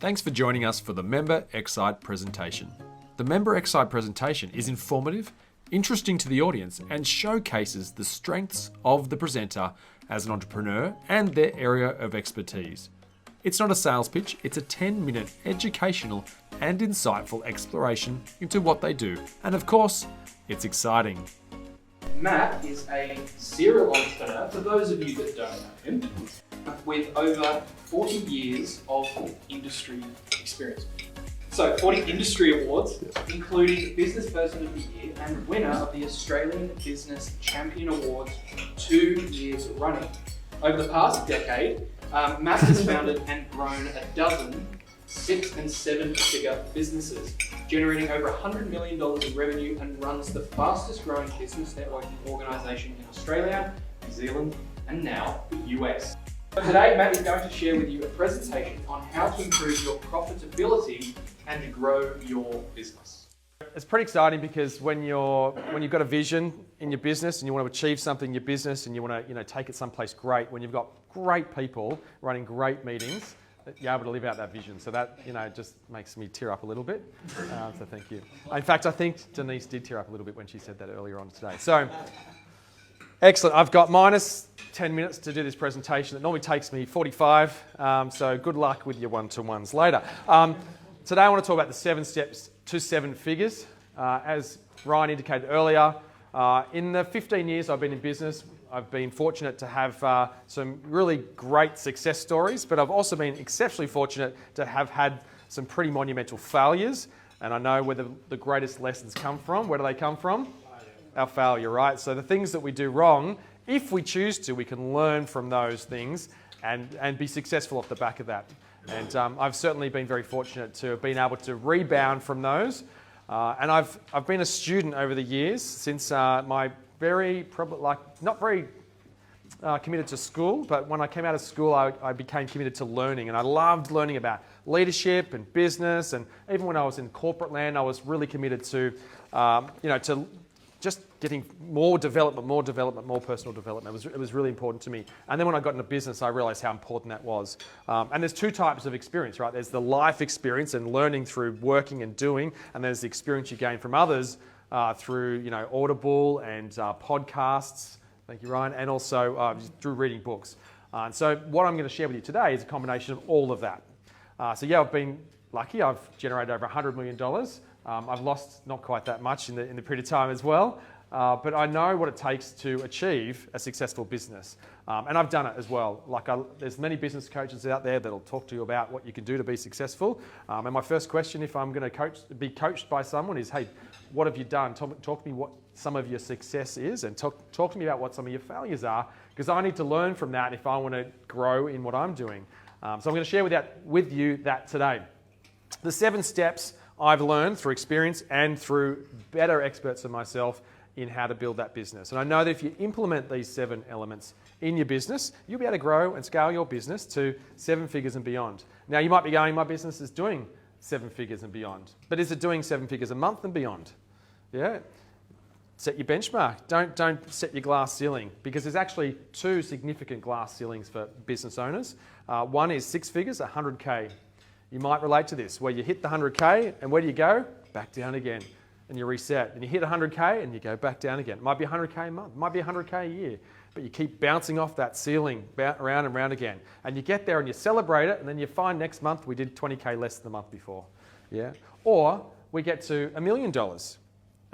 Thanks for joining us for the Member xSite presentation. The Member xSite presentation is informative, interesting to the audience, and showcases the strengths of the presenter as an entrepreneur and their area of expertise. It's not a sales pitch, it's a 10-minute educational and insightful exploration into what they do. And of course, it's exciting. Matt is a serial entrepreneur, for those of you that don't know him, with over 40 years of industry experience. So 40 industry awards, including Business Person of the Year and winner of the Australian Business Champion Awards 2 years running. Over the past decade, Matt has founded and grown a dozen 6- and 7-figure businesses, generating over $100 million in revenue, and runs the fastest growing business networking organisation in Australia, New Zealand, and now the US. So today, Matt is going to share with you a presentation on how to improve your profitability and to grow your business. It's pretty exciting because when you've got a vision in your business and you want to achieve something in your business and you want to take it someplace great, when you've got great people running great meetings, you're able to live out that vision. So that just makes me tear up a little bit. So thank you. In fact, I think Denise did tear up a little bit when she said that earlier on today. So excellent. I've got minus 10 minutes to do this presentation. It normally takes me 45. So good luck with your one-to-ones later. Today I want to talk about the 7 steps to 7 figures. As Ryan indicated earlier, in the 15 years I've been in business, I've been fortunate to have some really great success stories, but I've also been exceptionally fortunate to have had some pretty monumental failures. And I know where the greatest lessons come from. Where do they come from? Our failure, right? So the things that we do wrong, if we choose to, we can learn from those things and be successful off the back of that. And I've certainly been very fortunate to have been able to rebound from those. And I've been a student over the years since my not very committed to school, but when I came out of school, I became committed to learning, and I loved learning about leadership and business. And even when I was in corporate land, I was really committed to, to just getting more development, more personal development. It was really important to me. And then when I got into business, I realized how important that was. And there's 2 types of experience, right? There's the life experience and learning through working and doing, and there's the experience you gain from others through Audible and podcasts, thank you Ryan, and also through reading books. And so what I'm going to share with you today is a combination of all of that. So yeah, I've been lucky. I've generated over $100 million. I've lost not quite that much in the period of time as well, but I know what it takes to achieve a successful business. And I've done it as well. There's many business coaches out there that'll talk to you about what you can do to be successful. And my first question, if I'm going to be coached by someone, is, hey, what have you done? Talk to me what some of your success is, and talk to me about what some of your failures are, because I need to learn from that if I want to grow in what I'm doing. So I'm going to share with you that today. The 7 steps I've learned through experience and through better experts than myself in how to build that business. And I know that if you implement these 7 elements in your business, you'll be able to grow and scale your business to 7 figures and beyond. Now, you might be going, my business is doing 7 figures and beyond. But is it doing 7 figures a month and beyond? Yeah. Set your benchmark. Don't set your glass ceiling, because there's actually 2 significant glass ceilings for business owners. One is 6 figures, 100K. You might relate to this, where you hit the 100K and where do you go? Back down again. And you reset. And you hit 100K and you go back down again. It might be 100K a month, it might be 100K a year, but you keep bouncing off that ceiling around and around again. And you get there and you celebrate it, and then you find next month we did 20K less than the month before. Yeah. Or we get to $1 million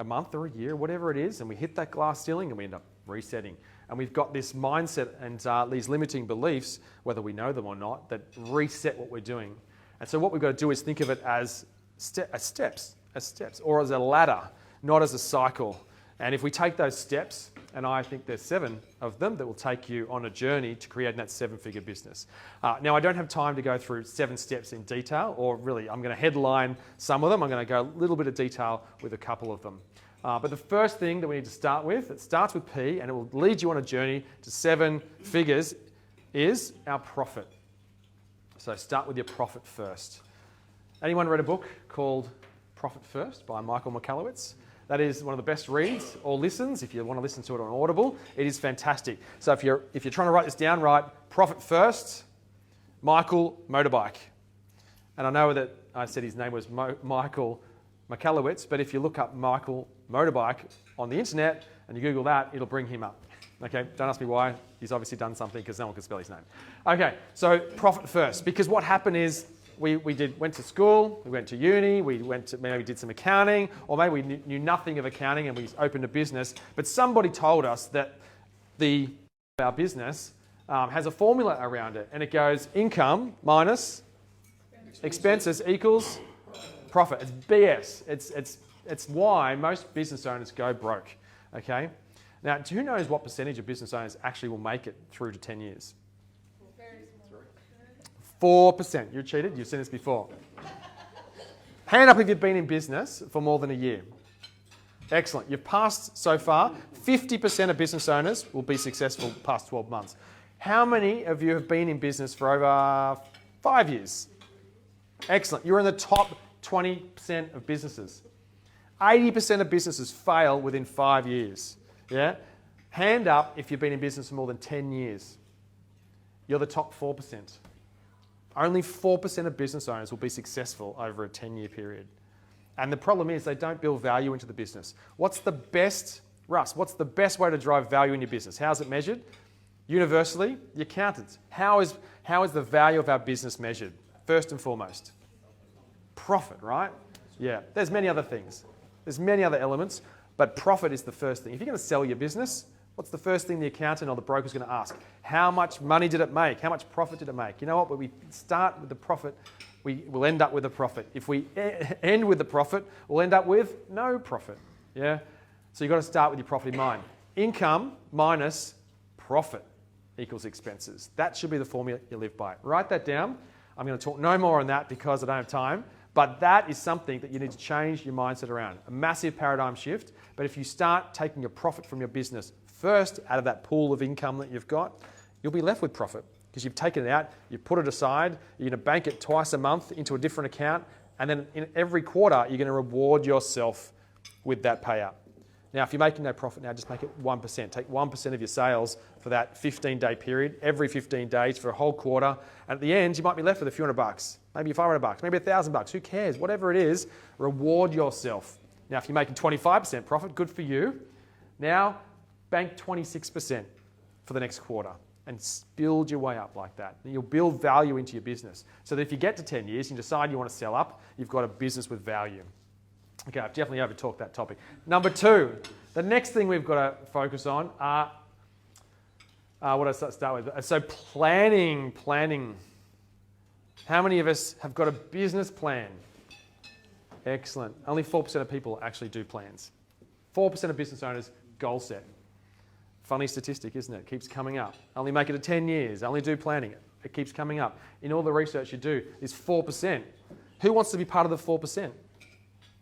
a month or a year, whatever it is, and we hit that glass ceiling and we end up resetting. And we've got this mindset and these limiting beliefs, whether we know them or not, that reset what we're doing. And so what we've got to do is think of it as steps, or as a ladder, not as a cycle. And if we take those steps, and I think there's 7 of them that will take you on a journey to creating that 7-figure business. Now, I don't have time to go through 7 steps in detail, or really, I'm going to headline some of them. I'm going to go a little bit of detail with a couple of them. But the first thing that we need to start with, it starts with P, and it will lead you on a journey to 7 figures, is our profit. So start with your profit first. Anyone read a book called Profit First by Michael Michalowicz? That is one of the best reads or listens. If you want to listen to it on Audible, it is fantastic. So if you're trying to write this down, write Profit First, Michael Motorbike. And I know that I said his name was Michael Michalowicz, but if you look up Michael Motorbike on the internet and you Google that, it'll bring him up. Okay, don't ask me why. He's obviously done something because no one can spell his name. Okay, so profit first, because what happened is we went to school, we went to uni, maybe did some accounting, or maybe we knew nothing of accounting and we opened a business, but somebody told us that our business has a formula around it, and it goes income minus expenses equals profit. It's BS. It's why most business owners go broke. Okay. Now, who knows what percentage of business owners actually will make it through to 10 years? 4%. You cheated. You've seen this before. Hand up if you've been in business for more than a year. Excellent. You've passed so far. 50% of business owners will be successful past 12 months. How many of you have been in business for over 5 years? Excellent. You're in the top 20% of businesses. 80% of businesses fail within 5 years. Yeah? Hand up if you've been in business for more than 10 years. You're the top 4%. Only 4% of business owners will be successful over a 10-year period. And the problem is they don't build value into the business. What's the best way to drive value in your business? How's it measured? Universally, the accountants. How is the value of our business measured? First and foremost, profit, right? Yeah, there's many other things. There's many other elements, but profit is the first thing. If you're going to sell your business, what's the first thing the accountant or the broker is going to ask? How much money did it make? How much profit did it make? You know what? When we start with the profit, we will end up with a profit. If we end with the profit, we'll end up with no profit. Yeah? So you've got to start with your profit in mind. Income minus profit equals expenses. That should be the formula you live by. Write that down. I'm going to talk no more on that because I don't have time. But that is something that you need to change your mindset around. A massive paradigm shift. But if you start taking your profit from your business first out of that pool of income that you've got, you'll be left with profit because you've taken it out, you put it aside, you're going to bank it twice a month into a different account, and then in every quarter, you're going to reward yourself with that payout. Now, if you're making no profit now, just make it 1%. Take 1% of your sales for that 15-day period, every 15 days for a whole quarter. And at the end, you might be left with a few $100, maybe $500, maybe $1,000. Who cares? Whatever it is, reward yourself. Now, if you're making 25% profit, good for you. Now, bank 26% for the next quarter and build your way up like that. And you'll build value into your business so that if you get to 10 years and you decide you want to sell up, you've got a business with value. Okay, I've definitely over-talked that topic. Number 2, the next thing we've got to focus on are, what do I start with? So planning. How many of us have got a business plan? Excellent. Only 4% of people actually do plans. 4% of business owners goal set. Funny statistic, isn't it? Keeps coming up. Only make it to 10 years. Only do planning. It keeps coming up. In all the research you do, is 4%. Who wants to be part of the 4%?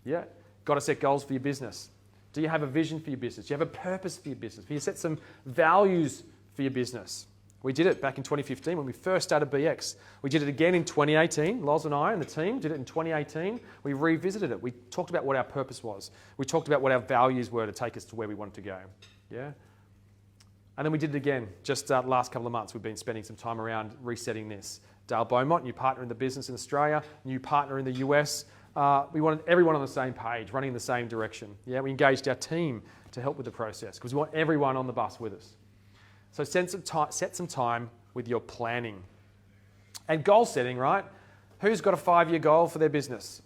Yeah. Got to set goals for your business. Do you have a vision for your business? Do you have a purpose for your business? Do you set some values for your business? We did it back in 2015 when we first started BX. We did it again in 2018. Loz and I and the team did it in 2018. We revisited it. We talked about what our purpose was. We talked about what our values were to take us to where we wanted to go. Yeah. And then we did it again just the last couple of months. We've been spending some time around resetting this. Dale Beaumont, new partner in the business in Australia, new partner in the US. We wanted everyone on the same page, running in the same direction. Yeah, we engaged our team to help with the process because we want everyone on the bus with us. So set some time with your planning. And goal setting, right? Who's got a 5-year goal for their business?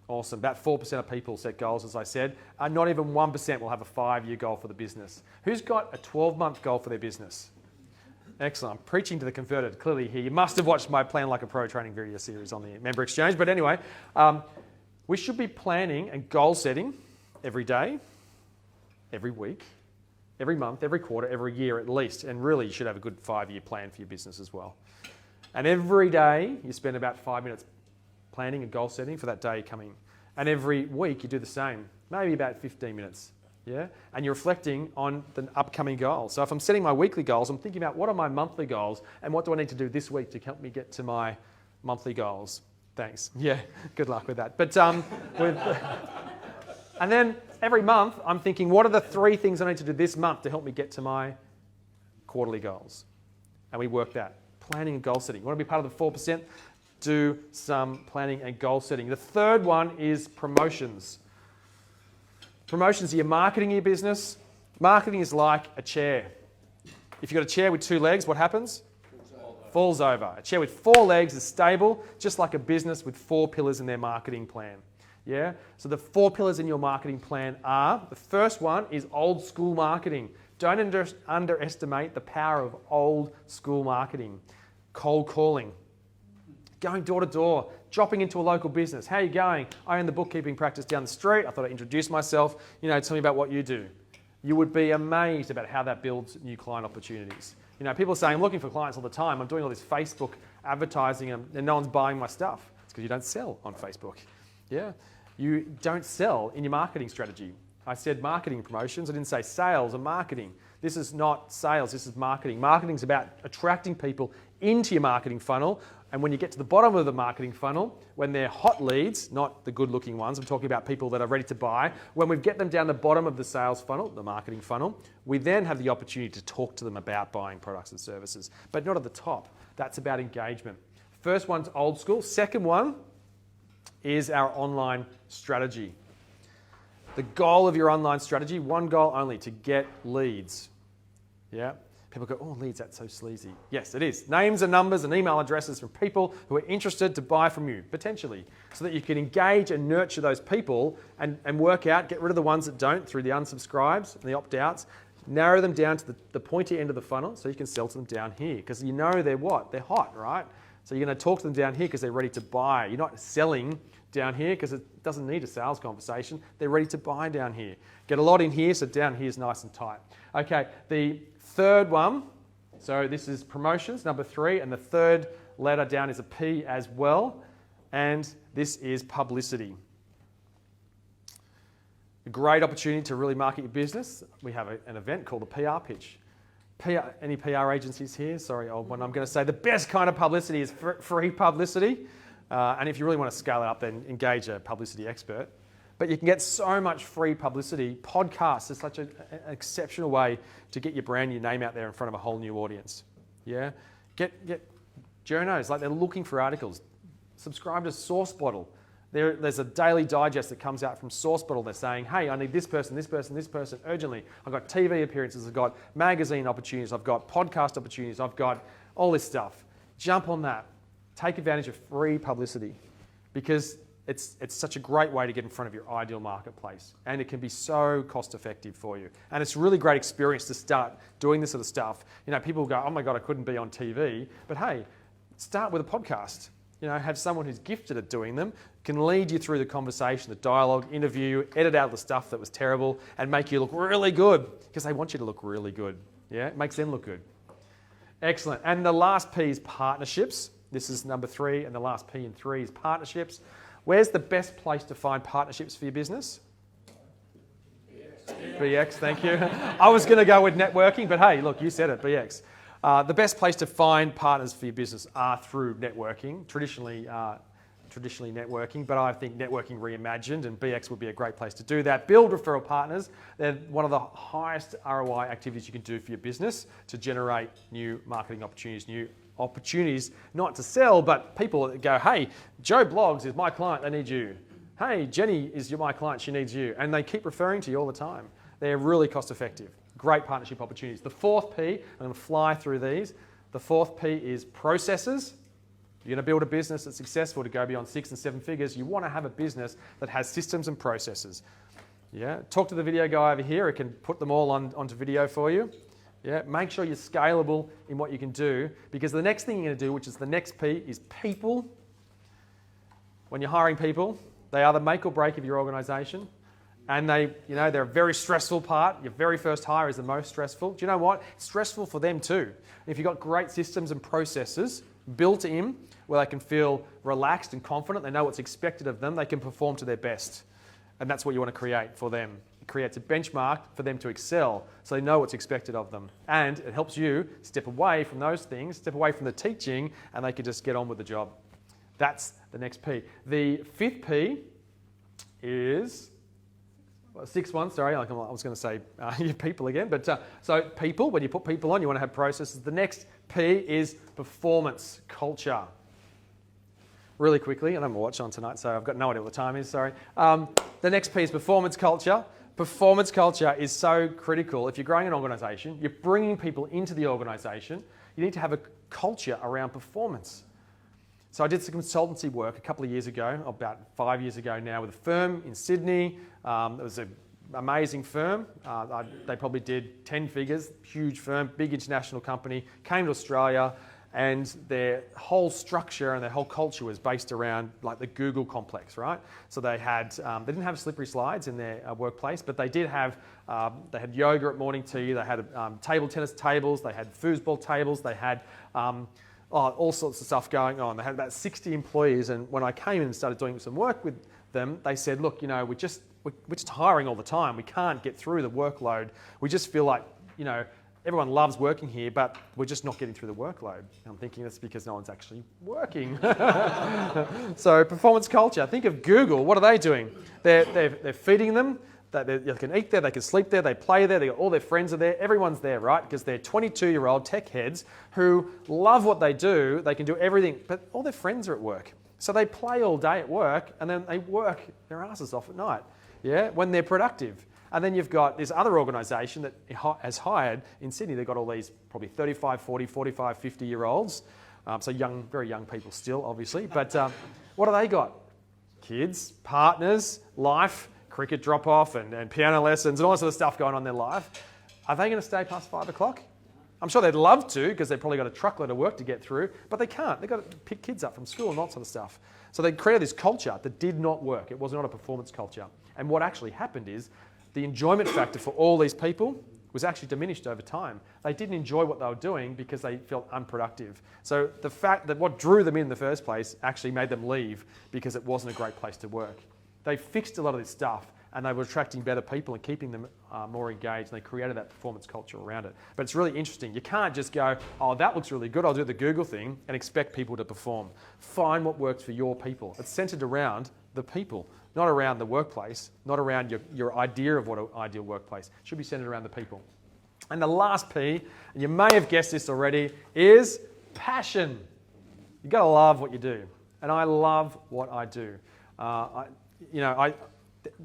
Awesome. About 4% of people set goals, as I said. Not even 1% will have a 5-year goal for the business. Who's got a 12-month goal for their business? Excellent. I'm preaching to the converted clearly here. You must have watched my Plan Like a Pro training video series on the Member Exchange. But anyway, we should be planning and goal setting every day, every week, every month, every quarter, every year at least. And really, you should have a good 5-year plan for your business as well. And every day, you spend about 5 minutes planning and goal setting for that day coming. And every week, you do the same, maybe about 15 minutes. Yeah, and you're reflecting on the upcoming goals. So if I'm setting my weekly goals, I'm thinking about what are my monthly goals and what do I need to do this week to help me get to my monthly goals. Thanks. Yeah, good luck with that. But and then every month I'm thinking, what are the 3 things I need to do this month to help me get to my quarterly goals? And we work that. Planning and goal setting. You want to be part of the 4%? do some planning and goal setting. The third one is promotions. Promotions are your marketing in your business. Marketing is like a chair. If you've got a chair with 2 legs, what happens? Falls over. A chair with 4 legs is stable, just like a business with 4 pillars in their marketing plan. Yeah? So the 4 pillars in your marketing plan are, the first one is old school marketing. Don't underestimate the power of old school marketing. Cold calling. Going door to door, dropping into a local business. How are you going? I own the bookkeeping practice down the street. I thought I'd introduce myself. Tell me about what you do. You would be amazed about how that builds new client opportunities. People are saying, I'm looking for clients all the time. I'm doing all this Facebook advertising and no one's buying my stuff. It's because you don't sell on Facebook. Yeah? You don't sell in your marketing strategy. I said marketing promotions. I didn't say sales or marketing. This is not sales. This is marketing. Marketing is about attracting people into your marketing funnel. And when you get to the bottom of the marketing funnel, when they're hot leads, not the good-looking ones, I'm talking about people that are ready to buy, when we get them down the bottom of the sales funnel, the marketing funnel, we then have the opportunity to talk to them about buying products and services, but not at the top. That's about engagement. First one's old school. Second one is our online strategy. The goal of your online strategy, one goal only, to get leads. Yeah? People go, oh, leads, that's so sleazy. Yes, it is. Names and numbers and email addresses from people who are interested to buy from you, potentially, so that you can engage and nurture those people and work out, get rid of the ones that don't through the unsubscribes and the opt-outs, narrow them down to the pointy end of the funnel so you can sell to them down here because you know they're what? They're hot, right? So you're going to talk to them down here because they're ready to buy. You're not selling down here because it doesn't need a sales conversation. They're ready to buy down here. Get a lot in here so down here is nice and tight. Okay, the third one, so this is promotions, number 3, and the third letter down is a P as well, and this is publicity. A great opportunity to really market your business. We have an event called the PR pitch. Any PR agencies here? Sorry, old one. I'm going to say the best kind of publicity is free publicity. And if you really want to scale it up, then engage a publicity expert. But you can get so much free publicity. Podcasts is such an exceptional way to get your brand, your name out there in front of a whole new audience. Yeah? Get journos, like they're looking for articles. Subscribe to SourceBottle. There's a daily digest that comes out from SourceBottle. They're saying, hey, I need this person, this person, this person urgently. I've got TV appearances, I've got magazine opportunities, I've got podcast opportunities, I've got all this stuff. Jump on that. Take advantage of free publicity because it's such a great way to get in front of your ideal marketplace, and it can be so cost effective for you. And it's a really great experience to start doing this sort of stuff. People go, oh my God, I couldn't be on TV. But hey, start with a podcast. Have someone who's gifted at doing them, can lead you through the conversation, the dialogue, interview, edit out the stuff that was terrible, and make you look really good because they want you to look really good. Yeah, it makes them look good. Excellent. And the last P is partnerships. This is number 3, and the last P in 3 is partnerships. Where's the best place to find partnerships for your business? BX, thank you. I was going to go with networking, but hey, look, you said it, BX. The best place to find partners for your business are through networking, traditionally networking, but I think networking reimagined, and BX would be a great place to do that. Build referral partners. They're one of the highest ROI activities you can do for your business to generate new marketing opportunities, not to sell, but people that go, hey, Joe Bloggs is my client, they need you. Hey, Jenny is my client, she needs you. And they keep referring to you all the time. They're really cost effective. Great partnership opportunities. The 4th P, I'm going to fly through these. The 4th P is processes. You're going to build a business that's successful to go beyond 6 and 7 figures. You want to have a business that has systems and processes. Yeah, talk to the video guy over here. He can put them all onto video for you. Yeah, make sure you're scalable in what you can do, because the next thing you're going to do, which is the next P, is people. When you're hiring people, they are the make or break of your organisation, and they're a very stressful part. Your very first hire is the most stressful. Do you know what? It's stressful for them too. If you've got great systems and processes built in where they can feel relaxed and confident, they know what's expected of them, they can perform to their best, and that's what you want to create for them. Creates a benchmark for them to excel so they know what's expected of them. And it helps you step away from those things, step away from the teaching, and they can just get on with the job. That's the next P. The 5th P is, 6th one, sorry, I was going to say your people again, but so people, when you put people on, you want to have processes. The next P is performance culture. really quickly, and I have my watch on tonight, so I've got no idea what the time is, sorry. The next P is performance culture. Performance culture is so critical. If you're growing an organisation, you're bringing people into the organisation, you need to have a culture around performance. So I did some consultancy work a couple of years ago, about 5 years ago now, with a firm in Sydney. It was an amazing firm. They probably did 10 figures, huge firm, big international company, came to Australia, and their whole structure and their whole culture was based around like the Google complex, right? So they had, they didn't have slippery slides in their workplace, but they did have, they had yoga at morning tea, they had table tennis tables, they had foosball tables, they had all sorts of stuff going on. They had about 60 employees, and when I came in and started doing some work with them, they said, look, you know, we're just hiring all the time. We can't get through the workload. We just feel like, you know, everyone loves working here, but we're just not getting through the workload. And I'm thinking that's because no one's actually working. So performance culture. Think of Google. What are they doing? They're feeding them. They can eat there, they can sleep there, they play there, all their friends are there, everyone's there, right? Because they're 22-year-old tech heads who love what they do, they can do everything, but all their friends are at work. So they play all day at work, and then they work their asses off at night, yeah, when they're productive. And then you've got this other organisation that has hired in Sydney, they've got all these probably 35, 40, 45, 50-year-olds, so young, very young people still, obviously, but what have they got? Kids, partners, life, cricket drop-off and piano lessons and all that sort of stuff going on in their life. Are they going to stay past 5 o'clock? I'm sure they'd love to because they've probably got a truckload of work to get through, but they can't. They've got to pick kids up from school and that sort of stuff. So they created this culture that did not work. It was not a performance culture. And what actually happened is the enjoyment factor for all these people was actually diminished over time. They didn't enjoy what they were doing because they felt unproductive. So the fact that what drew them in the first place actually made them leave because it wasn't a great place to work. They fixed a lot of this stuff and they were attracting better people and keeping them more engaged, and they created that performance culture around it. But it's really interesting. You can't just go, oh, that looks really good, I'll do the Google thing, and expect people to perform. Find what works for your people. It's centered around the people, not around the workplace, not around your idea of what an ideal workplace. It should be centered around the people. And the last P, and you may have guessed this already, is passion. You've got to love what you do. And I love what I do.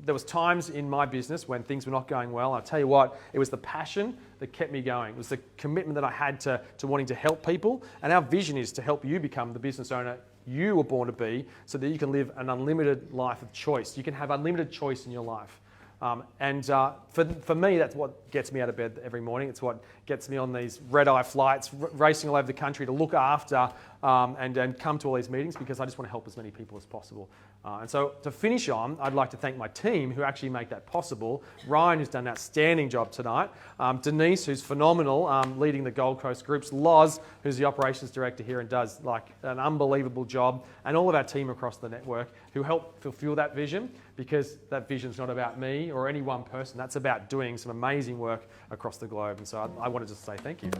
There was times in my business when things were not going well. I'll tell you what, it was the passion that kept me going. It was the commitment that I had to wanting to help people. And our vision is to help you become the business owner you were born to be so that you can live an unlimited life of choice. You can have unlimited choice in your life. For me, that's what gets me out of bed every morning. It's what gets me on these red-eye flights, racing all over the country to look after and come to all these meetings because I just want to help as many people as possible. And so to finish on, I'd like to thank my team who actually make that possible. Ryan, who's done an outstanding job tonight. Denise, who's phenomenal, leading the Gold Coast groups. Loz, who's the operations director here and does like an unbelievable job. And all of our team across the network who help fulfill that vision, because that vision's not about me or any one person. That's about doing some amazing work across the globe. And so I wanted to say thank you.